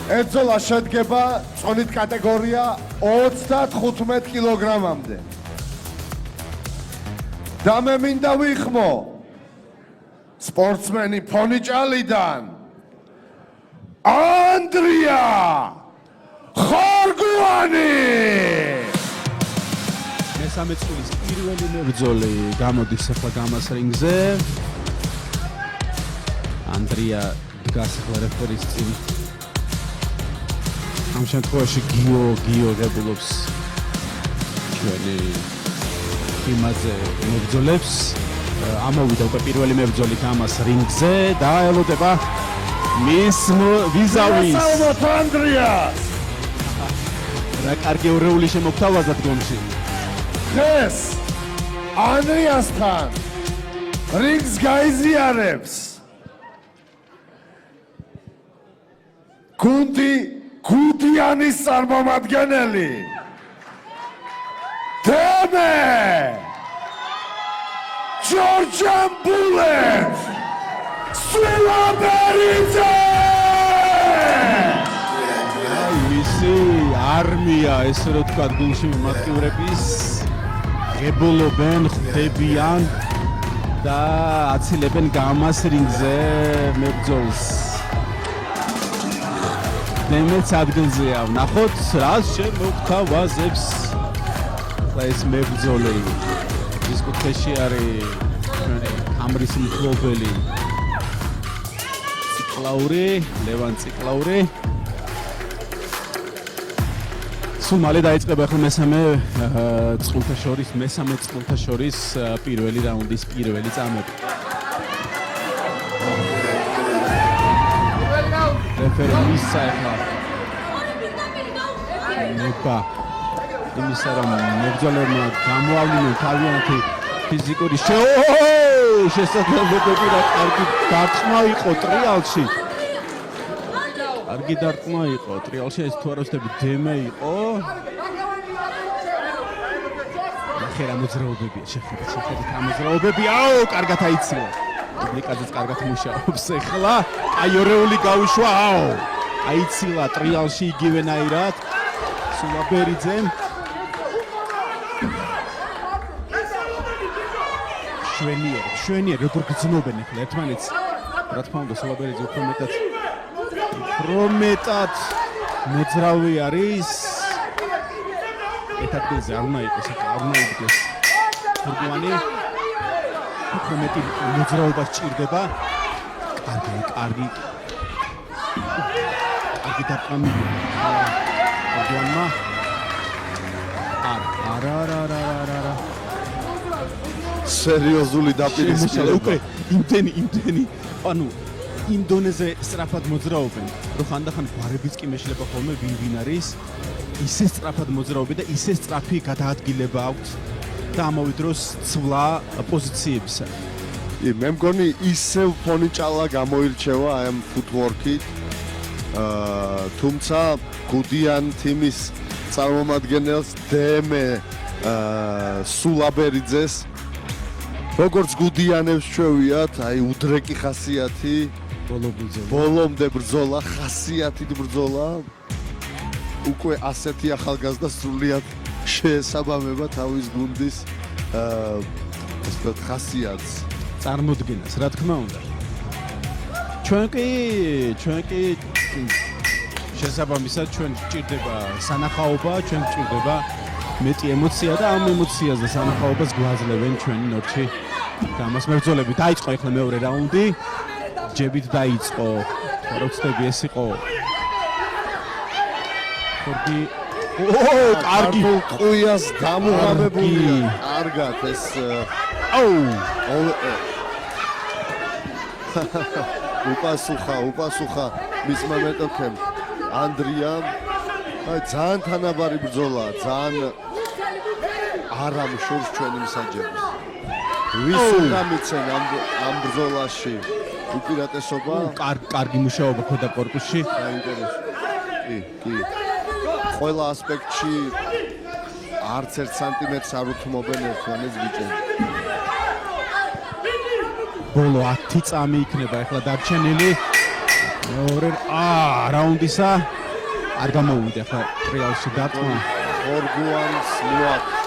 ერთზოლა შედგება წონით კატეგორია 35 კილოგრამამდე. და მე მინდა ვიხმო სპორტსმენი ფონიჭალიდან ანდრია ხორგუანი. მესამე წლის პირველი მებრძოლი გამოდის ახლა გამას რინგზე. ანდრია დგას ახლა რეფერის წინ. ამ შემთხვევაში გიო ღებულობს ჩვენი იმაზე მებრძოლებს. ამოვიდა უკვე პირველი მებრძოლი გამას რინგზე და ელოდება მის ვიზავის. გასალმოთ ანდრიას. რა კარგი ორეული შემოგთავაზა დგომში. დღეს ანდრიასთან რინგს გაიზიარებს გუდიანის წარმომადგენელი დემე ჯორჯამბულეთ სულაბერიძე. მისი არმია ესე რომ თქვა გულში მიმართულების ღებულობენ, ხვდებიან და აცილებენ გამას რინგზე მებრძოლს. დემეც ადგილზეა. ნახოთ რას შემოგთავაზებს ეს მებრძოლი. ის კუთხეში არის ჩვენი კამრის მფლობელი ლევან ციკლაური. სულ მალე დაიწყება ახლა მესამე წყვილთა შორის პირველი რაუნდის პირველი წამები. რეფერი მისცა ახლა ნება იმისა რომ მებრძოლებმა გამოავლინონ თავიანთი ფიზიკური შესაძლებლობები და კარგი დარტყმა იყო ტრიალში. კარგი დარტყმა იყო ტრიალში, ეს თუ არ ვცდები დემე იყო. ნახე რა მოძრაობებია, შეხედეთ რა მოძრაობები. აუ, კარგად აიცილა. პუბლიკაზეც კარგად მუშაობს ახლა. აი ორეული გავიშვა, აუ. აიცილა ტრიალში იგივენაირად. სულაბერიძემ. შვენიერი როგორ გძნობენ ახლა ერთმანეთს. რა თქმა უნდა სულაბერიძე უფრო მეტად მოძრავი არის. ეთათგილზე არ უნდა იყოს, არ უნდა იდგეს. ხორგუანი უფრო მეტი მოძრაობა სჭირდება. კარგი დარტყმა. ხორგუანმა არა სერიოზული დაპირისპირება. უკვე იმდენი ანუ იმ დონეზე სწრაფად მოძრაობენ, რომ ხანდახან გვარებიც კი მეშლება ხოლმე ვინ არის. ისე სწრაფად მოძრაობენ და ისე სწრაფი გადაადგილება აქვთ და ამავე დროს ცვლა პოზიციებისა. მე მგონი ისევ ფონიჭალა გამოირჩევა ამ ფუტვორკით. თუმცა გუდიან თიმის წარმომადგენელს დემე სულაბერიძეს როგორც გუდიანებს ჩვევიათ, აი უდრეკი ხასიათი, ბოლომდე ბრძოლა, ხასიათით ბრძოლა. უკვე ასეთი ახალგაზრდა სრულიად შეესაბამება თავის გუნდის ესეთ ხასიათს, წარმოდგენას, რა თქმა უნდა. ჩვენ კი შესაბამისად ჩვენ გვჭირდება სანახაობა, ჩვენ გვჭირდება მეტი ემოცია და ამ ემოციას და სანახაობას გვაძლევენ ჩვენი ნორჩი გამას მებრძოლები. დაიწყო ახლა მეორე რაუნდი. ჯებით დაიწყო. რა ვცდები ეს იყო. ხორგი კარგი ყუიას დამუღამებულია. კარგად ეს უპასუხა მისმა მეტოქემ ანდრიამ. აი ძალიან თანაბარი ბრძოლაა, ძალიან არა მშურს ჩვენი მსაჯების. ვის უნდა მიცენ ამ ბრძოლაში უპირატესობა? კარგი მუშაობა ქონდა კორპუსში. საინტერესო. კი. ყველა ასპექტში არც 1 სანტიმეტრს არ უთმობენ ერთმანეთს ბიჭები. ბოლო 10 წამი იქნება ახლა დარჩენილი. მეორე რაუნდისა არ გამოვიდა ხა ტრიალში დარტყმა ხორგუანს მოაქვს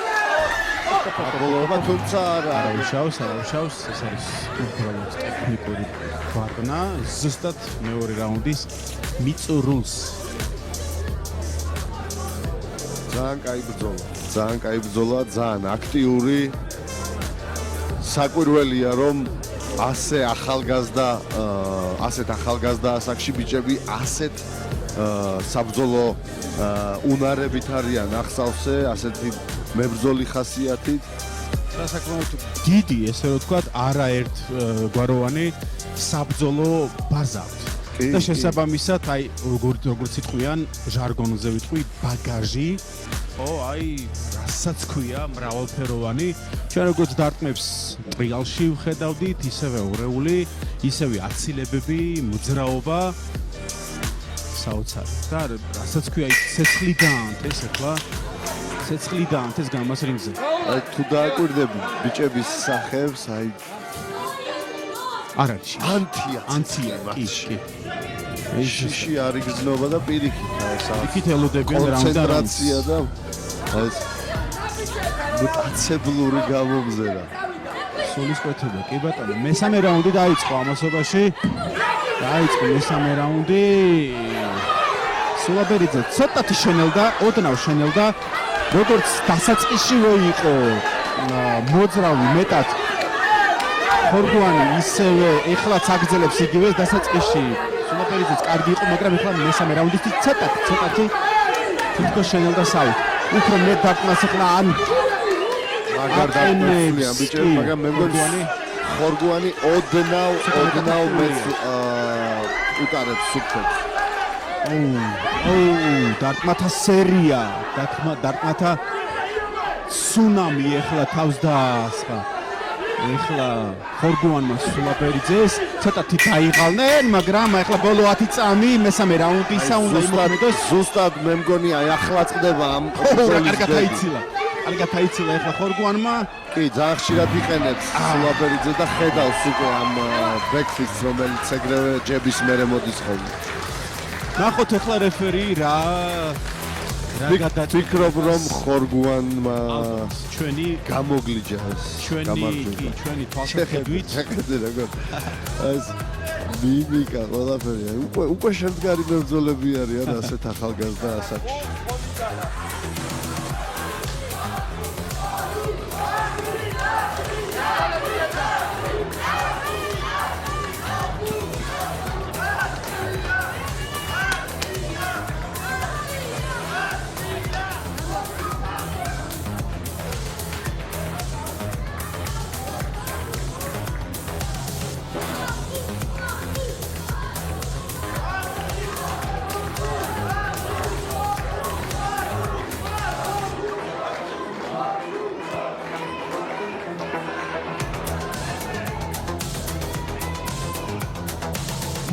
აბოლობა თუმცა არა არაუშავს ეს არის უბრალოდ ტექნიკური ვარდნა ზუსტად მეორე რაუნდის მიწურულს ძალიან კაი ბრძოლა ძალიან აქტიური საკვირველია რომ ასეთ ახალგაზრდა ასაკში ბიჭები ასეთ საბრძოლო უნარებით არიან ახსავსე ასეთი მებრძოლი ხასიათით სასაკმაოდ დიდი ესე რომ ვთქვათ არაერთ გვაროვანი საბრძოლო ბაზა და შესაბამისად აი როგორც იტყვიან ჟარგონზე ვიტყვი ბაგაჟი ო აი რასაც ქვია მრავალფეროვანი ჩვენ როგორც დარტყმებს ტრიალში ვხედავდით ისევე ორეული ისევე აცილებები მოძრაობა საოცარი და რასაც ქვია ცეცხლიდან ეს ახლა ცეცხლიდან ეს გამას რინგზე აი თუ დააკვირდები ბიჭების სახებს აი არ არის ანთია კი შიში არ იგრძნობა და პირიქით იქით ელოდებიან კონცენტრაცია და ეს მუტაცებლური გამომზერა სულისკვეთება კი ბატონო მესამე რაუნდი დაიწყო ამასობაში დაიწყო მესამე რაუნდი სულაბერიძე ცოტათი შენელდა ოდნავ შენელდა როგორც დასაწყისშივე იყო მოძრავი მეტად ხორგუანი ისევე ეხლაც აგრძელებს იგივეს დასაწყისში სულაბერიძეც კარგი იყო მაგრამ ეხლა მესამე რაუნდის ცოტათი თვითონ შენელდა სავით უფრო მეტ დარტყმას ეხლა ან მაგარ დარტყმებიან ბიჭები მაგრამ მე მგონი ხორგუანი ოდნავ მეც უტარებს სუფთებს დარტყმათა სერია დარტყმათა ცუნამი ეხლა თავს დაასხა ეხლა ხორგუანმა სულაბერიძეს ცოტათი დაიღალნენ მაგრამ ეხლა ბოლო 10 წამი მესამე რაუნდისა უნდა იმოქმედოს ზუსტად მე მგონი აი ახლა წდება ამ კარგად აიცილა ეხლა ხორგუანმა კი ძალიან ხშირად იყენებს სულაბერიძე და ხედავს უკვე ამ ბექფისტს რომელიც ეგრევე ჯების მერე მოდის ხოლმე ნახოთ ეხლა რეფერი რა ვფიქრობ რომ ხორგუანმა ჩვენი გამოგლიჯა ჩვენი თვალსაჩინით ხედე როგორ ეს მიმიკა ყველაფერი უკვე შემდგარი მებრძოლები არიან ასეთ ახალგაზრდა ასაკში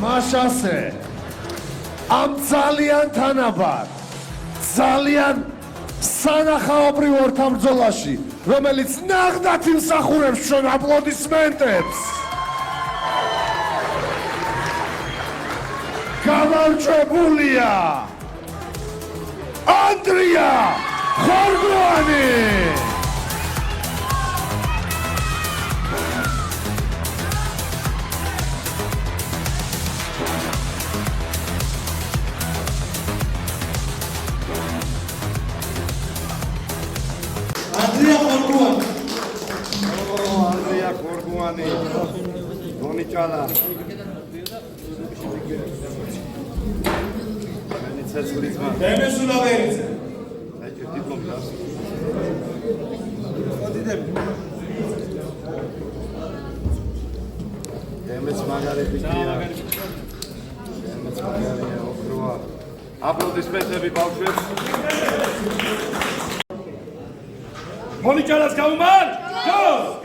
მაშასე ამ ძალიან თანაბარ ძალიან სანახაობრივ ორთაბრძოლაში რომელიც ნახდათ იმსახურებს ჩვენ აპლოდისმენტებს გამარჯვებულია ანდრია ხორგუანი Andrea Corguani, Monicala. Demes Sulaberiძე. Demes Margarita. Demes Margarita ოქროა. აპლოდისმენტები ბავშვებს. Monicala's გაუმარ! Go!